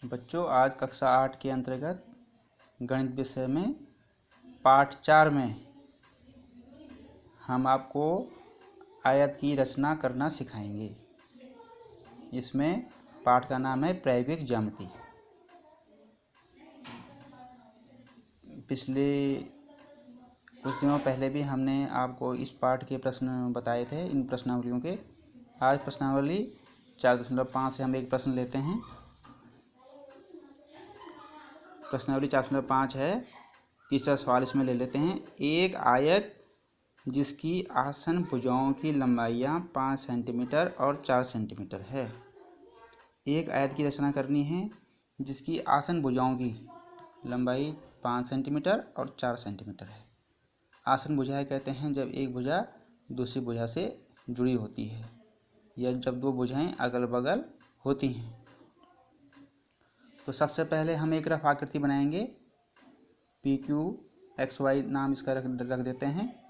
बच्चों, आज कक्षा 8 के अंतर्गत गणित विषय में पाठ 4 में हम आपको आयत की रचना करना सिखाएंगे। इसमें पाठ का नाम है प्रायोगिक ज्यामिति। पिछले कुछ दिनों पहले भी हमने आपको इस पाठ के प्रश्न बताए थे, इन प्रश्नावलियों के। आज प्रश्नावली 4.5 से हम एक प्रश्न लेते हैं। प्रश्नावली 4.5 है। तीसरा सवाल इसमें ले लेते हैं। एक आयत जिसकी आसन भुजाओं की लंबाइयाँ 5 सेंटीमीटर और 4 सेंटीमीटर है। एक आयत की रचना करनी है जिसकी आसन भुजाओं की लंबाई 5 सेंटीमीटर और 4 सेंटीमीटर है। आसन भुजाएं कहते हैं जब एक भुजा दूसरी भुजा से जुड़ी होती है या जब दो भुजाएं अगल बगल होती हैं। तो सबसे पहले हम एक रफ आकृति बनाएंगे। PQXY नाम इसका रख देते हैं।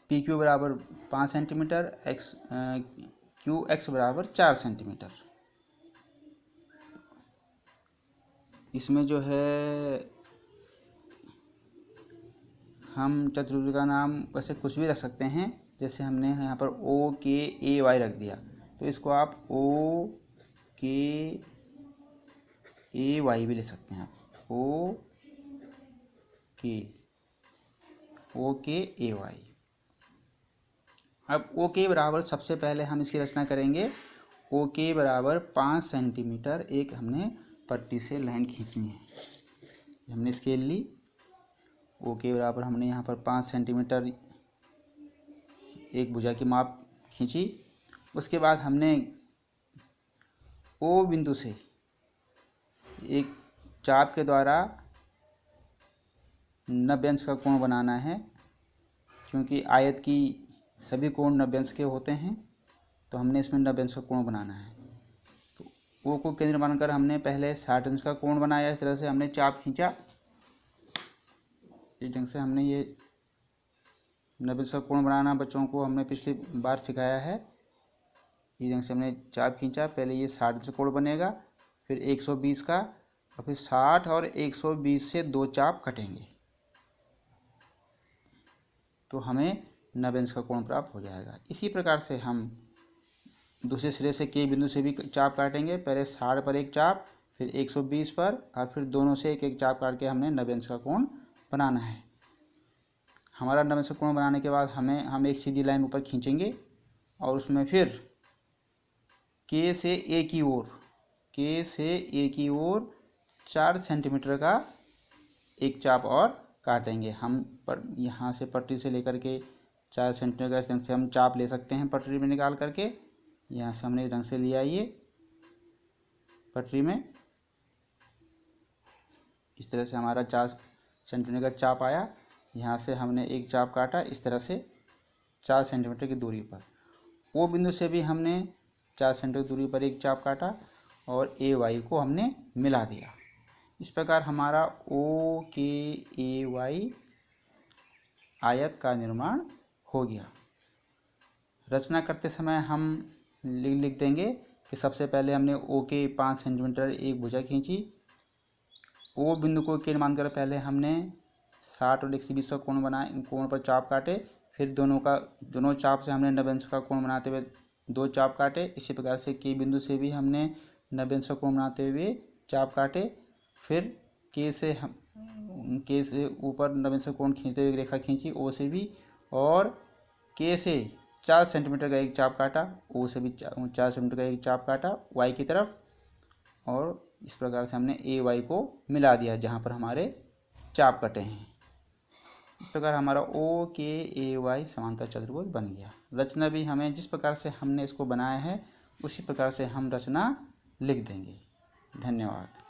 PQ बराबर 5 सेंटीमीटर, QX बराबर 4 सेंटीमीटर। इसमें जो है हम चतुर्भुज का नाम वैसे कुछ भी रख सकते हैं। जैसे हमने यहाँ पर OKAY रख दिया, तो इसको आप OKAY भी ले सकते हैं। OKAY। अब OK बराबर सबसे पहले हम इसकी रचना करेंगे। OK बराबर 5 सेंटीमीटर एक हमने पट्टी से लाइन खींचनी है। हमने स्केल ली। OK बराबर हमने यहाँ पर 5 सेंटीमीटर एक भुजा की माप खींची। उसके बाद हमने O बिंदु से एक चाप के द्वारा 90 अंश का कोण बनाना है। क्योंकि आयत की सभी कोण 90 अंश के होते हैं, तो हमने इसमें 90 अंश का कोण बनाना है। तो O को केंद्र मानकर हमने पहले 60 अंश का कोण बनाया। इस तरह से हमने चाप खींचा। इस ढंग से हमने ये 90 अंश का कोण बनाना बच्चों को हमने पिछली बार सिखाया है। इस ढंग से हमने चाप खींचा। पहले ये 60 अंश का कोण बनेगा, फिर 120 का, और फिर 60 और 120 से 2 चाप कटेंगे, तो हमें 90 अंश का कोण प्राप्त हो जाएगा। इसी प्रकार से हम दूसरे सिरे से K बिंदु से भी चाप काटेंगे। पहले 60 पर एक चाप, फिर 120 पर, और फिर दोनों से एक एक चाप काट के हमने 90 अंश का कोण बनाना है। हमारा 90 अंश का कोण बनाने के बाद हम एक सीधी लाइन ऊपर खींचेंगे और उसमें फिर K से A की ओर 4 सेंटीमीटर का एक चाप और काटेंगे। हम यहाँ से पटरी से लेकर के 4 सेंटीमीटर का इस ढंग से हम चाप ले सकते हैं पटरी में निकाल करके। यहाँ से हमने इस ढंग से लिया, ये पटरी में इस तरह से हमारा 4 सेंटीमीटर का चाप आया। यहाँ से हमने एक चाप काटा इस तरह से 4 सेंटीमीटर की दूरी पर। O बिंदु से भी हमने 4 सेंटीमीटर दूरी पर एक चाप काटा और AY को हमने मिला दिया। इस प्रकार हमारा OKAY आयत का निर्माण हो गया। रचना करते समय हम लिख देंगे कि सबसे पहले हमने OK 5 सेंटीमीटर एक भुजा खींची। O बिंदु को केंद्र मानकर पहले हमने 60 और 120 का कोण बनाए, कोण पर चाप काटे। फिर दोनों चाप से हमने 90 अंश का कोण बनाते हुए 2 चाप काटे। इसी प्रकार से K बिंदु से भी हमने 90 अंश का कोण बनाते हुए चाप काटे। फिर K से ऊपर 90 अंश का कोण खींचते हुए रेखा खींची O से भी, और K से 4 सेंटीमीटर का एक चाप काटा। O से भी 4 सेंटीमीटर का एक चाप काटा Y की तरफ, और इस प्रकार से हमने AY को मिला दिया जहाँ पर हमारे चाप कटे हैं। इस प्रकार हमारा OKAY समांतर चतुर्भुज बन गया। रचना भी हमें जिस प्रकार से हमने इसको बनाया है उसी प्रकार से हम रचना लिख देंगे। धन्यवाद।